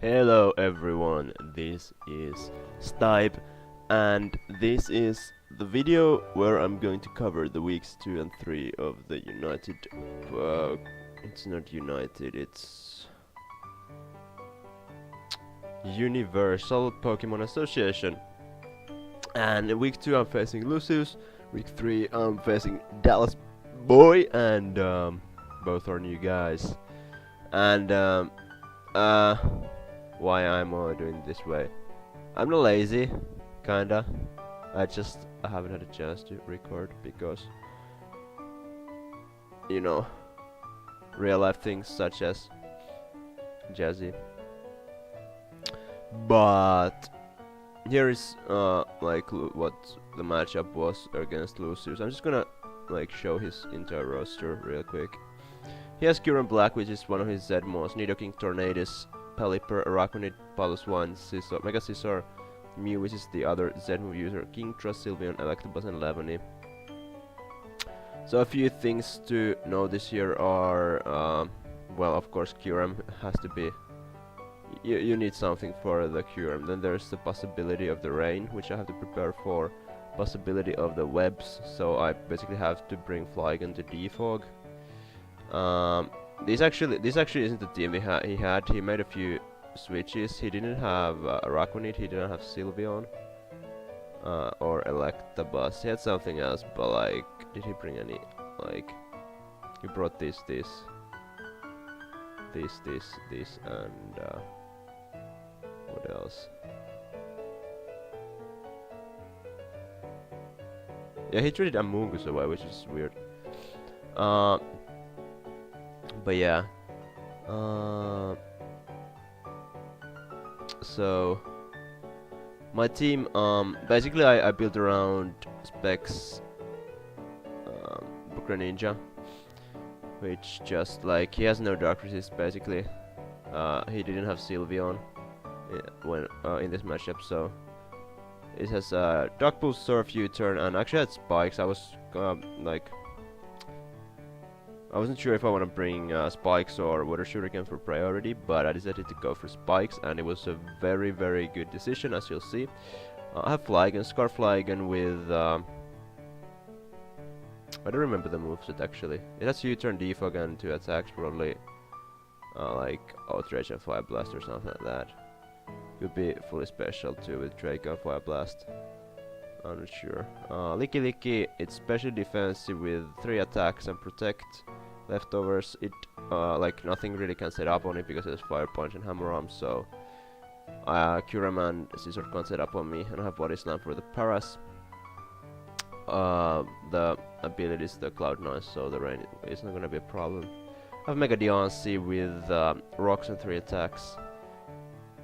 Hello everyone, this is Stipe, and this is the video where I'm going to cover the weeks 2 and 3 of the United... it's not United, it's... Universal Pokemon Association. And in week 2 I'm facing Lucius, week 3 I'm facing Dallasboi, and both are new guys. And why I'm doing this way. I'm not lazy, kinda. I haven't had a chance to record because, you know, real life things such as Jazzy. But here is like what the matchup was against Lucius. I'm just gonna like show his entire roster real quick. He has Kyurem Black, which is one of his Zedmons, Nidoking Tornadus, Pelipper, Araquanid, Palus1, Scizor, Mega Scizor, Mew, which is the other Z-move user, Kingdra, Sylveon, Electabuzz, and Levany. So a few things to know this year are, well, of course, Kyurem has to be... You need something for the Kyurem. Then there's the possibility of the rain, which I have to prepare for. Possibility of the webs, so I basically have to bring Flygon to Defog. This actually isn't the team he had. He made a few switches. He didn't have Araquanid, he didn't have Sylveon or Electabuzz. He had something else, but like, did he bring any? Like, he brought this, and what else? Yeah, he traded Amoonguss away, which is weird. But yeah, so my team, basically I built around Specs, Greninja, which just like, he has no dark resist basically. He didn't have Sylveon when in this matchup, so it has Dark Pulse, Surf, U-turn, and actually had Spikes. I was like, I wasn't sure if I want to bring Spikes or Water Shuriken for priority, but I decided to go for Spikes, and it was a very, very good decision, as you'll see. I have Flygon, Scarf Flygon with... I don't remember the moveset actually. It has U-turn, Defog, and 2 attacks, probably like Outrage and Fire Blast or something like that. Could be fully special too with Draco and Fire Blast. I'm not sure. Licky Licky, it's special defensive with 3 attacks and protect. Leftovers, it like nothing really can set up on it because it has Fire Punch and Hammer Arm, so Kyurem and Scizor can't set up on me, and I have Body Slam for the Paras. The ability is the Cloud9, so the rain is not gonna be a problem. I have Mega Deoncé with Rocks and 3 attacks.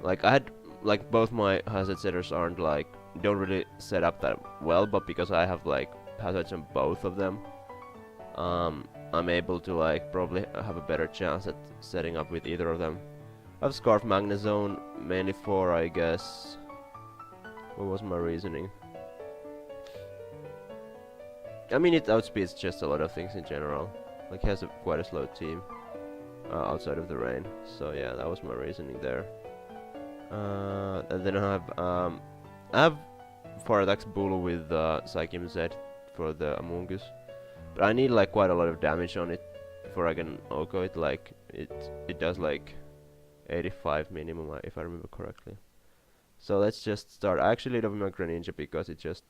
Like, I had, like, both my hazard setters aren't like, don't really set up that well, but because I have like hazards on both of them, I'm able to like probably have a better chance at setting up with either of them. I have Scarf Magnezone mainly for, I guess, what was my reasoning? I mean, it outspeeds just a lot of things in general. Like, he has quite a slow team outside of the rain, so yeah, that was my reasoning there. And then I have Faradax Bull with Psychium Z for the Amoonguss, but I need like quite a lot of damage on it before I can OHKO it. Like, it does like 85 minimum, if I remember correctly. So let's just start. I actually love my Greninja because it just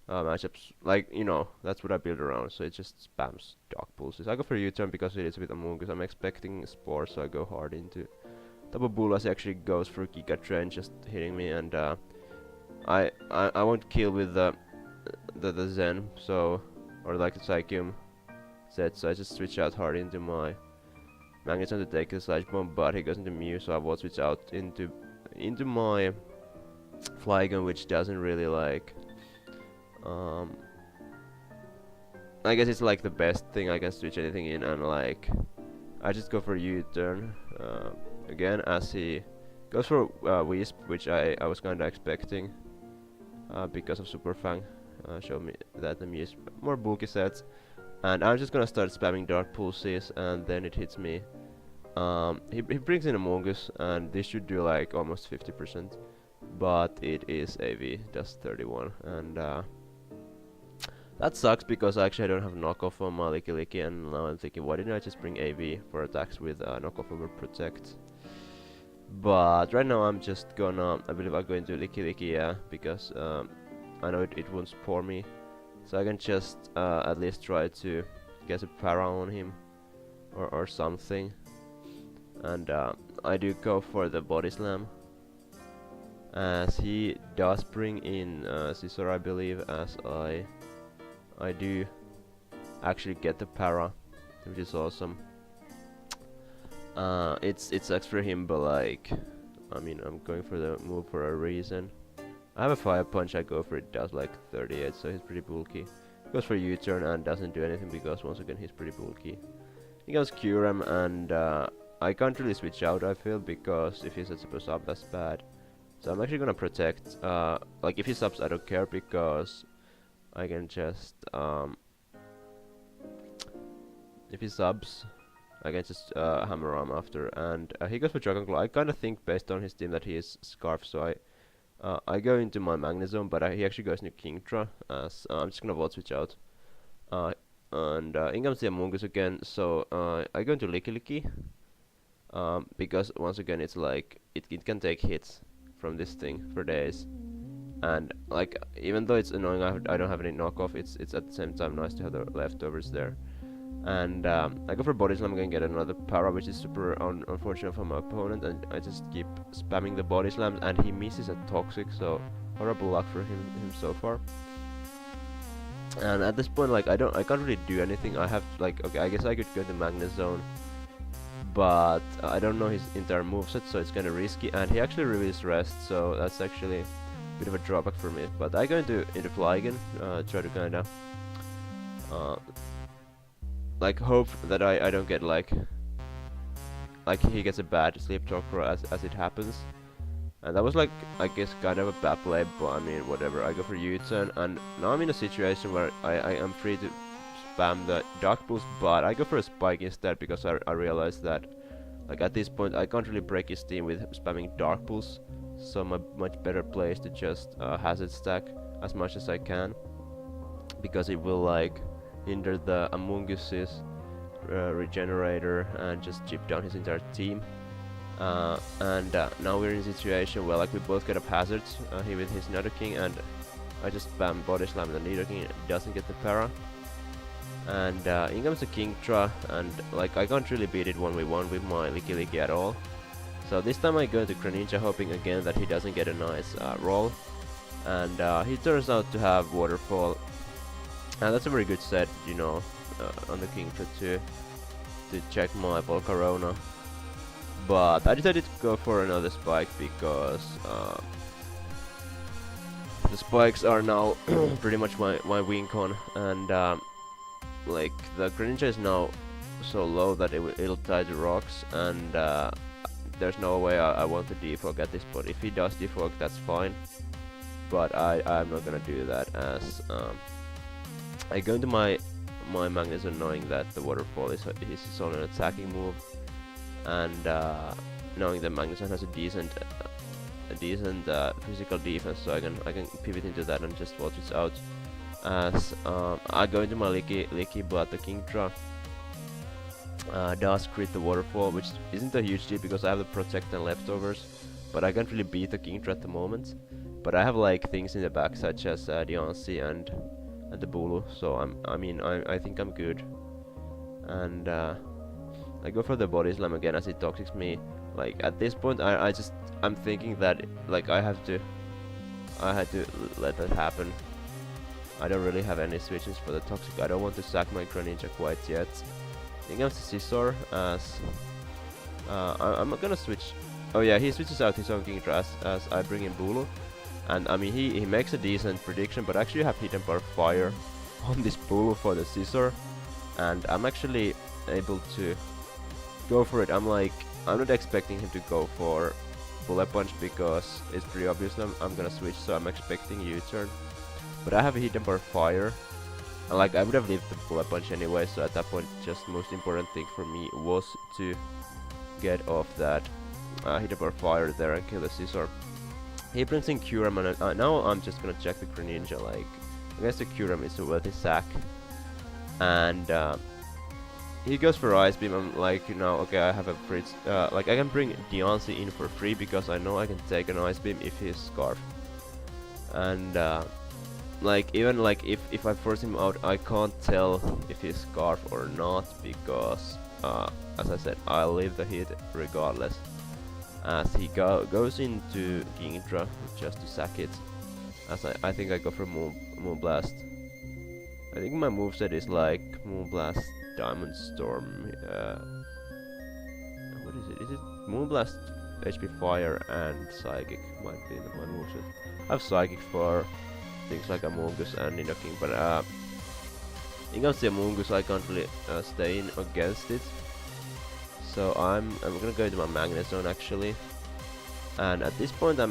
matchups, like, you know, that's what I build around, so it just spams Dark Pulses. I go for U-turn because it is with Amoonguss. I'm expecting Spore, so I go hard into Tapu Bulu as he actually goes for Giga Train, just hitting me, and I won't kill with the Zen, so, or like the Psychium set, so I just switch out hard into my Magneton to take the Slash Bomb, but he goes into Mew, so I will switch out into my Flygon, which doesn't really like... I guess it's like the best thing I can switch anything in, and like I just go for U-turn again as he goes for Wisp, which I was kinda expecting because of Super Fang. Showed me that the Mew is more bulky sets, and I'm just gonna start spamming Dark Pulses, and then it hits me he brings in a Mongoose, and this should do like almost 50%, but it is AV, does 31, and that sucks because actually I don't have knockoff on my Licky Licky, and now I'm thinking, why didn't I just bring AV for attacks with knockoff over protect? But right now I'm just gonna, I believe I'm going to Licky Licky, yeah, because I know it won't spore me, so I can just at least try to get a para on him or something. And I do go for the body slam, as he does bring in Scissor, I believe, as I do actually get the para, which is awesome. It sucks for him, but like, I mean, I'm going for the move for a reason. I have a fire punch, I go for it, does like 38, so he's pretty bulky. Goes for U-turn and doesn't do anything because once again he's pretty bulky. He goes Curem, and I can't really switch out, I feel, because if he sets up a sub, that's bad. So I'm actually gonna protect. Like if he subs, I don't care because I can just if he subs, I can just hammer arm after. And he goes for Dragon Claw. I kind of think based on his team that he is Scarf, so I go into my Magnezone, but he actually goes into Kingdra, as I'm just gonna Volt Switch out. And in comes the Amogus again, so I go into Licky Licky, because once again it's like, it can take hits from this thing for days. And like, even though it's annoying I don't have any knockoff, it's at the same time nice to have the leftovers there. And I go for Body Slam, I'm gonna get another para, which is super unfortunate for my opponent, and I just keep spamming the Body Slams, and he misses a Toxic, so horrible luck for him so far. And at this point, like, I can't really do anything. I have like, okay, I guess I could go to Magnezone, but I don't know his entire moveset, so it's kinda risky, and he actually reveals Rest, so that's actually a bit of a drawback for me. But I go into Fly again, try to kinda like hope that I don't get like he gets a bad Sleep Talker as it happens. And that was like, I guess, kind of a bad play, but I mean, whatever. I go for U-turn, and now I'm in a situation where I am free to spam the Dark Pulse, but I go for a Spike instead because I realized that, like, at this point I can't really break his team with spamming Dark Pulse, so my much better play is to just hazard stack as much as I can, because it will like hinder the Amungus's regenerator and just chip down his entire team. And now we're in a situation where like we both get up hazards, he with his Nidoking, and I just spam Body Slam the Nidoking, it doesn't get the para. And in comes the Kingdra, and like I can't really beat it 1v1 with my Licky Licky at all. So this time I go to Greninja, hoping again that he doesn't get a nice roll. And he turns out to have Waterfall, and that's a very good set, you know, on the Kingdra to check my Volcarona. But I decided to go for another Spike because the Spikes are now pretty much my win con, and like the Greninja is now so low that it'll tie the rocks, and there's no way I want to defog at this point. If he does defog, that's fine, but I'm not gonna do that, as I go into my Magnezone knowing that the Waterfall is only an attacking move, and knowing that Magnezone has a decent physical defense, so I can pivot into that and just watch it out. As I go into my Licky, but the Kingdra does crit the Waterfall, which isn't a huge deal because I have the Protect and leftovers, but I can't really beat the Kingdra at the moment. But I have like things in the back such as the Ansi and the Bulu, so I think I'm good. And I go for the Body Slam again as it Toxics me. Like at this point I'm thinking that like I had to let that happen. I don't really have any switches for the Toxic. I don't want to sack my Greninja quite yet. Then comes the Scissor, as I'm not gonna switch. Oh yeah, he switches out his own Kingdra as I bring in Bulu. And I mean he makes a decent prediction, but actually have Hidden Power Fire on this Bulu for the Scissor, and I'm actually able to go for it. I'm not expecting him to go for Bullet Punch because it's pretty obvious I'm gonna switch, so I'm expecting U-turn. But I have a Hidden Power Fire, and like I would have lived the Bullet Punch anyway, so at that point just most important thing for me was to get off that hit or fire there and kill the Scizor. He brings in Kyurem, and now I'm just gonna check the Greninja. Like, I guess the Kyurem is a worthy sack, and he goes for Ice Beam. I'm like, you know, okay, I have a free, like I can bring Diancie in for free because I know I can take an Ice Beam if he's Scarf, and like even like if I force him out, I can't tell if he's Scarf or not because, as I said, I'll leave the hit regardless. As he goes into Kingdra just to sack it. As I think I go for Moonblast. I think my moveset is like Moonblast, Diamond Storm. What is it? Is it Moonblast, HP Fire, and Psychic? Might be my moveset. I have Psychic for things like Amoonguss and Nidoking, but against the Amoonguss I can't really stay in against it. So I'm gonna go to my Magnet Zone actually, and at this point I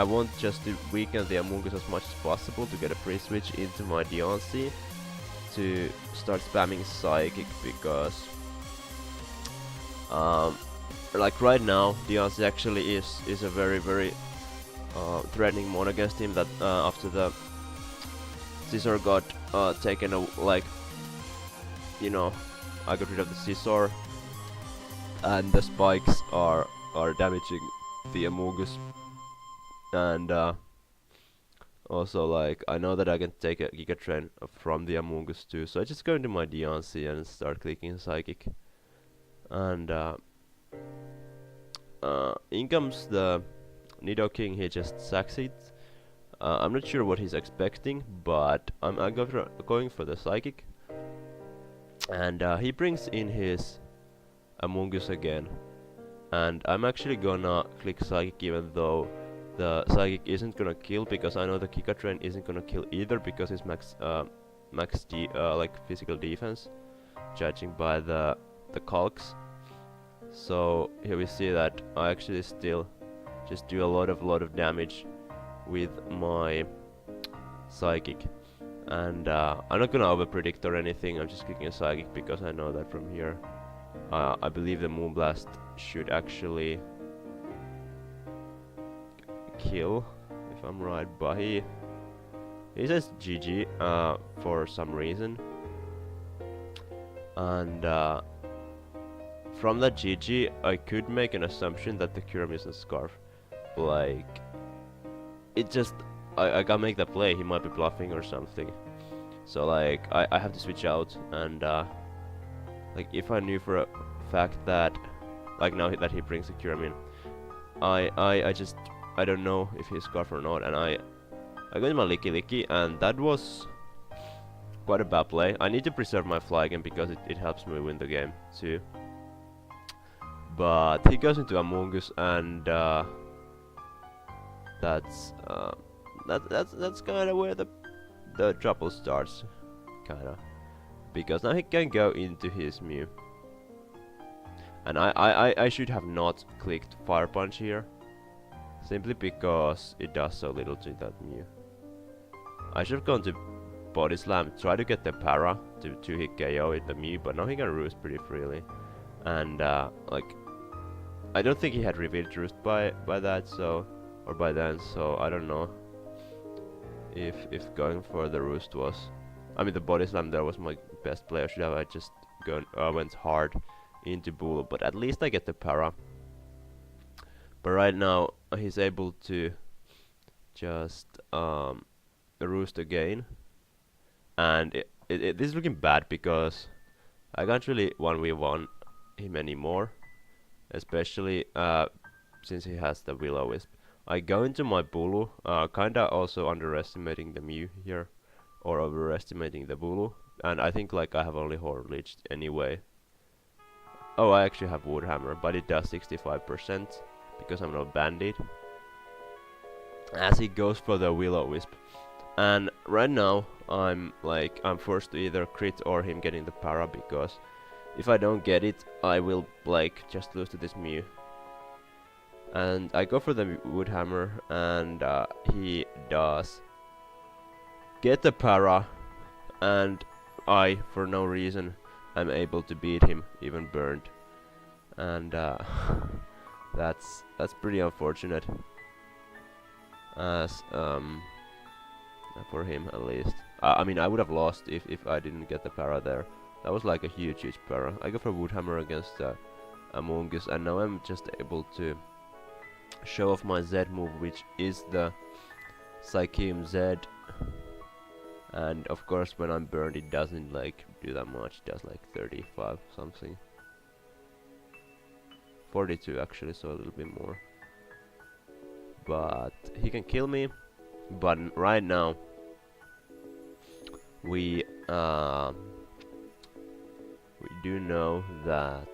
want just to weaken the Amoonguss as much as possible to get a free switch into my Diancie to start spamming Psychic because like right now Diancie actually is a very threatening mon against him. That after the Scizor got taken like, you know, I got rid of the Scizor. And the spikes are damaging the Amoonguss, and also like I know that I can take a Giga Train from the Amoonguss too, so I just go into my Diancie and start clicking Psychic, and in comes the Nidoking. He just sacks it. I'm not sure what he's expecting, but I'm going for the Psychic, and he brings in his Amoonguss again, and I'm actually gonna click Psychic even though the Psychic isn't gonna kill, because I know the Giga Train isn't gonna kill either because it's max like physical defense, judging by the calcs. So here we see that I actually still just do a lot of damage with my Psychic, and I'm not gonna over predict or anything. I'm just clicking a Psychic because I know that from here I believe the Moonblast should actually kill, if I'm right, but he says GG for some reason, and from that GG I could make an assumption that the Kyurem isn't Scarf. Like, it just, I can't make that play. He might be bluffing or something, so like I have to switch out, and like if I knew for a fact that, like now that he brings the Kyurem in, I don't know if he's Scarf or not, and I go to my Licky, and that was quite a bad play. I need to preserve my Flygon because it helps me win the game too. But he goes into Amoonguss, and that's kind of where the trouble starts, kinda. Because now he can go into his Mew, and I should have not clicked Fire Punch here, simply because it does so little to that Mew. I should have gone to Body Slam, try to get the Para to hit KO with the Mew, but now he can Roost pretty freely, and like I don't think he had revealed Roost by that, so, or by then, so I don't know if going for the Roost was, I mean the Body Slam there was my best play. I should have just went hard into Bulu, but at least I get the Para. But right now he's able to just Roost again, and this is looking bad because I can't really 1v1 him anymore, especially since he has the Will-O-Wisp. I go into my Bulu, kinda also underestimating the Mew here, or overestimating the Bulu, and I think like I have only Horror Leech anyway. Oh, I actually have Wood Hammer, but it does 65% because I'm not Bandit. As he goes for the Will-O-Wisp, and right now I'm forced to either crit or him getting the Para, because if I don't get it, I will like just lose to this Mew. And I go for the Wood Hammer, and he does get the Para, and I, for no reason, am able to beat him, even burned. and that's pretty unfortunate, as for him at least. I mean, I would have lost if I didn't get the para there. That was like a huge para. I go for Woodhammer against Amogus, and now I'm just able to show off my Z move, which is the Psycheum Z. And of course, when I'm burned, it doesn't like do that much. It does like 35 something, 42 actually, so a little bit more. But he can kill me. But right now, we do know that.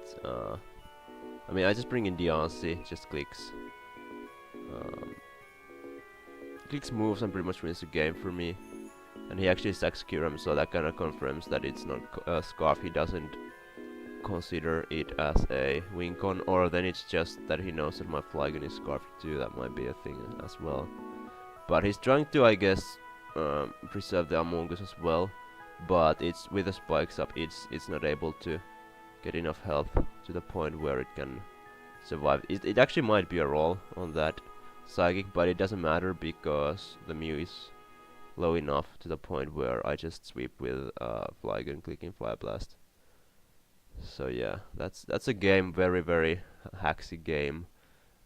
I mean, I just bring in Diancie, just clicks. Clicks moves and pretty much wins the game for me. And he actually stacks Kyurem, so that kind of confirms that it's not Scarf. He doesn't consider it as a win con, or then it's just that he knows that my Flygon is Scarf too. That might be a thing as well. But he's trying to, I guess, preserve the Among Us as well. But it's with the spikes up, it's not able to get enough health to the point where it can survive. It actually might be a roll on that Psychic, but it doesn't matter because the Mew is low enough to the point where I just sweep with Flygon clicking Fire Blast. So yeah, that's a game, very hacksy game.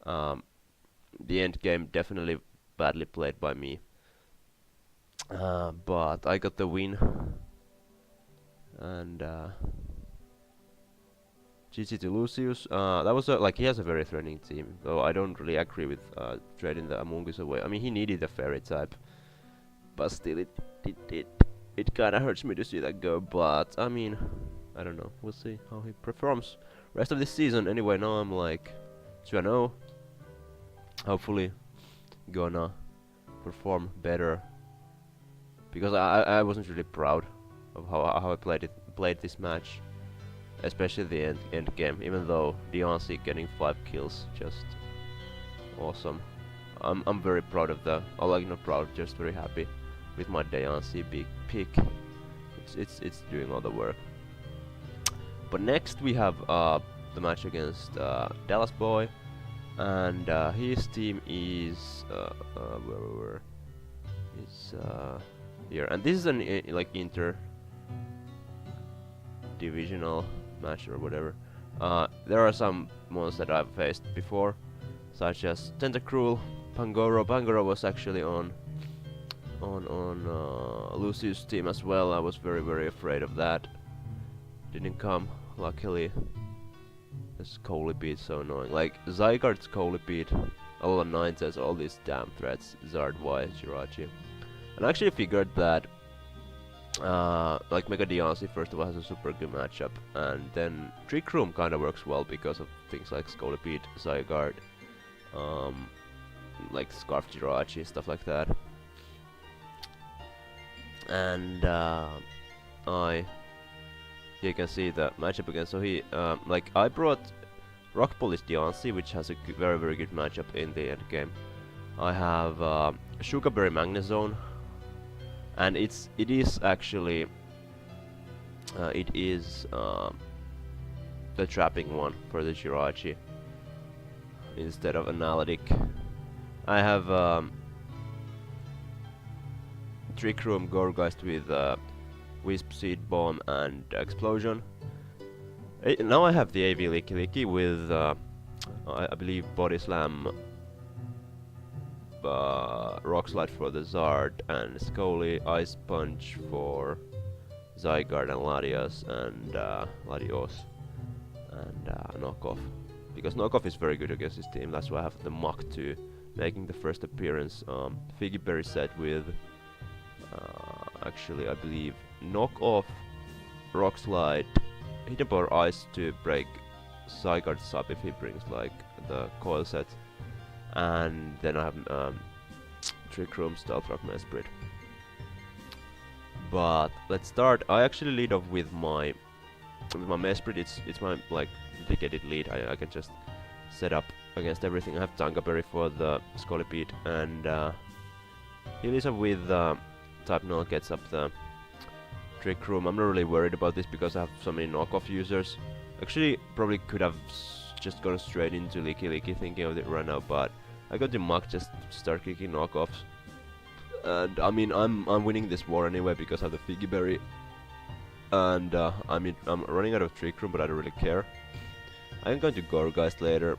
The end game definitely badly played by me, but I got the win. And GG to Lucius. That was like, he has a very threatening team, though I don't really agree with trading the Among Us away. I mean, he needed a fairy type, but still it kinda hurts me to see that go. But I mean, I don't know, we'll see how he performs rest of this season. Anyway, now I'm like 2-0, hopefully gonna perform better, because I wasn't really proud of how I played this match, especially the end game. Even though Diancie getting 5 kills, just awesome. I'm very proud of the, oh, like, not proud, just very happy with my Diancie big pick. It's doing all the work. But next we have the match against Dallasboi, and his team is where is here, and this is an like inter-divisional match or whatever. There are some ones that I've faced before, such as Tentacruel, Pangoro. Pangoro was actually on Lucius' team as well. I was very afraid of that. Didn't come, luckily. This Colipede so annoying. Like, Zygarde's Colipede, all on 9 says all these damn threats, Zardwai, Jirachi. And I actually figured that like Mega Diancie first of all has a super good matchup, and then Trick Room kinda works well because of things like Scolipede, Zygarde, like Scarf Jirachi, stuff like that. And you can see the matchup again. So he like, I brought Rock Police Diancie, which has a very good matchup in the end game. I have Sugarberry Magnezone, and it is actually it is the trapping one for the Jirachi instead of Analytic. I have Trick Room Gorgeist with Wisp, Seed Bomb, and Explosion. Now I have the AV Licky Licky with I believe Body Slam, Rock Slide for the Zard, and Scully, Ice Punch for Zygarde and Latios, and Knockoff. Because Knockoff is very good against his team, that's why I have the Mach 2 making the first appearance. Figgy Berry set with actually I believe Knockoff, Rock Slide, Hidden Power Ice to break Zygarde's up if he brings like the coil set, and then I have Trick Room, Stealth Rock, Mesprit. But let's start. I actually lead off with my Mesprit. It's my like dedicated lead. I can just set up against everything. I have Tangaberry for the Scolipede, and he leads up with Type Null, gets up the Trick Room. I'm not really worried about this because I have so many knockoff users. Actually, probably could have just gone straight into Licky thinking of the run out, but I got the Muck just start kicking knockoffs. And I mean, I'm winning this war anyway because of the Figgy Berry. And I mean, I'm running out of Trick Room, but I don't really care. I'm going to Gorgeist later.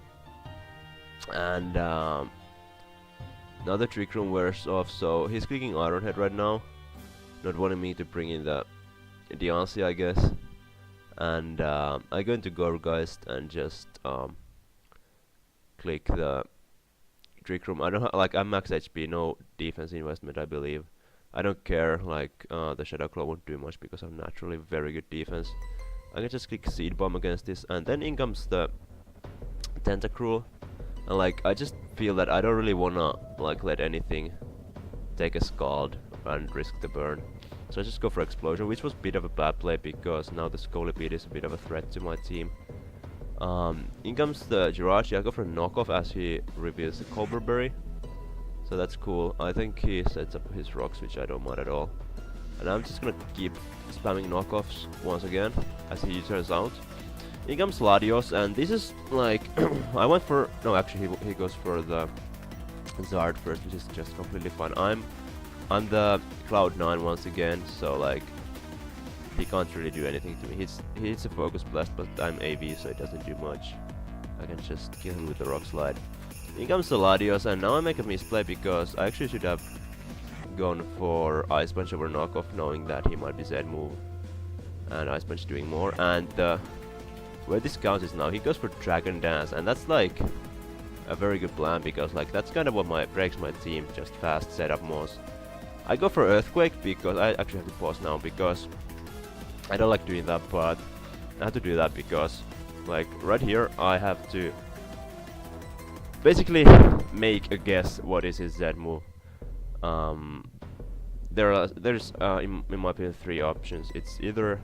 And now the Trick Room wears off, so he's clicking Ironhead right now. Not wanting me to bring in the Diancie, I guess. And I go into Gorgeist and just click the Trick Room. I don't like, I'm max HP, no defense investment, I believe. I don't care, like the Shadow Claw won't do much because I'm naturally very good defense. I can just click Seed Bomb against this, and then in comes the Tentacruel. And like, I just feel that I don't really wanna like let anything take a Scald and risk the burn. So I just go for Explosion, which was a bit of a bad play because now the Scolipede is a bit of a threat to my team. In comes the Jirachi. I go for a knockoff as he reveals the Cobra Berry. So that's cool. I think he sets up his rocks, which I don't mind at all. And I'm just gonna keep spamming knockoffs once again as he turns out. In comes Latios, and this is like I went for no, actually he goes for the Zard first, which is just completely fine. I'm the Cloud9 once again, so like he can't really do anything to me. He hits a Focus Blast, but I'm AV, so it doesn't do much. I can just kill him with the Rock Slide. In comes the Latios, and now I make a misplay because I actually should have gone for Ice Punch over knockoff, knowing that he might be Z move and Ice Punch doing more. And where this counts is now he goes for Dragon Dance, and that's like a very good plan because like that's kind of what breaks my team, just fast setup moves. I go for Earthquake because I actually have to pause now because I don't like doing that, but I have to do that because like right here I have to basically make a guess what is his Z move. There's in my opinion 3 options. It's either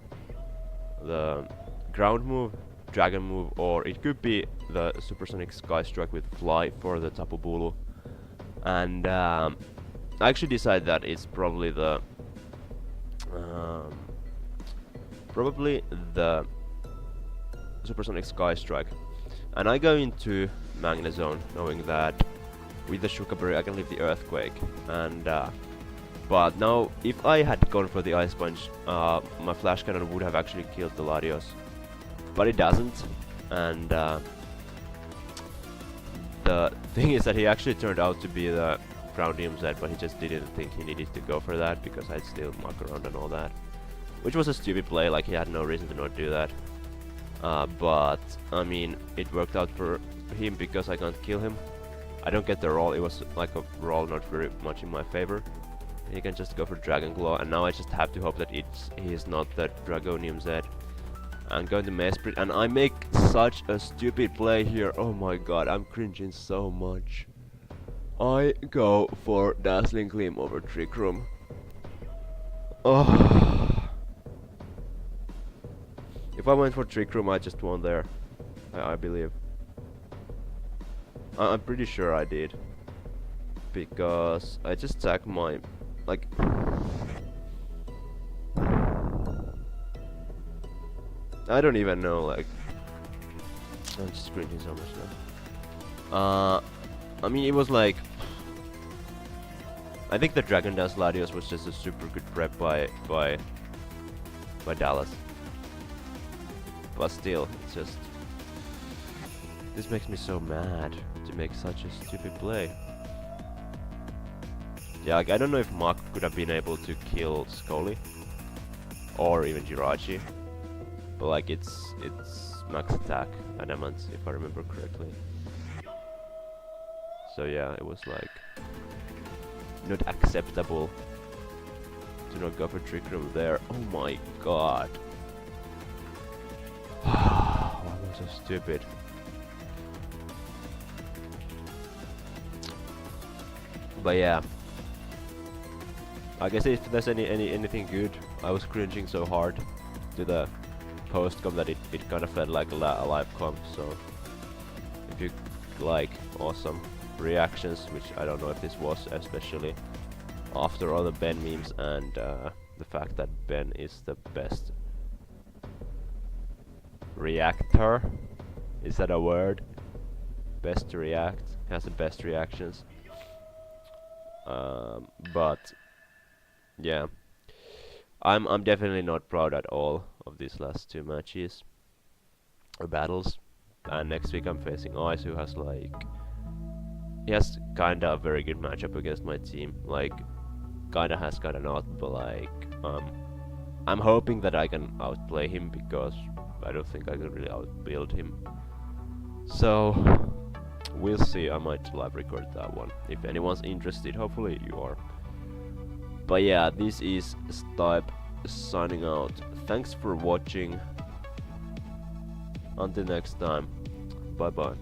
the ground move, dragon move, or it could be the Supersonic Sky Strike with Fly for the Tapu Bulu. And I actually decided that it's probably the Supersonic Sky Strike. And I go into Magnezone knowing that with the Shuka Berry I can leave the Earthquake. And but now if I had gone for the Ice Punch, my Flash Cannon would have actually killed the Latios. But it doesn't. And the thing is that he actually turned out to be the Groundium Z, but he just didn't think he needed to go for that because I'd still muck around and all that. Which was a stupid play, like he had no reason to not do that. But I mean, it worked out for him because I can't kill him. I don't get the roll, it was like a roll not very much in my favor. He can just go for Dragon Claw, and now I just have to hope that he is not the Dragonium Z. I'm going to Mesprit, and I make such a stupid play here. Oh my god, I'm cringing so much. I go for Dazzling Gleam over Trick Room. Oh. If I went for Trick Room, I just won there. I believe. I'm pretty sure I did. Because I just attacked my... like... I don't even know, like... I'm just cringing so much now. I mean, it was like... I think the Dragon Dance Latios was just a super good prep by Dallas. But still, it's just... This makes me so mad to make such a stupid play. Yeah, like, I don't know if Mark could have been able to kill Scully. Or even Jirachi. But like, it's max attack adamant, if I remember correctly. So yeah, it was like... not acceptable to not go for Trick Room there. Oh my god. Why am I so stupid? But yeah, I guess if there's anything good, I was cringing so hard to the post-com that it kind of felt like a live comp. So if you like awesome reactions, which I don't know if this was, especially after all the Ben memes and the fact that Ben is the best reactor Is that a word? Best to react. Has the best reactions. But yeah, I'm definitely not proud at all of these last two matches or battles. And next week I'm facing Ice, who has like, he has kinda a very good matchup against my team. Like, kinda has, kinda not, but like, I'm hoping that I can outplay him because I don't think I can really outbuild him. So we'll see. I might live record that one if anyone's interested. Hopefully you are. But yeah, this is Stipe signing out. Thanks for watching. Until next time. Bye bye.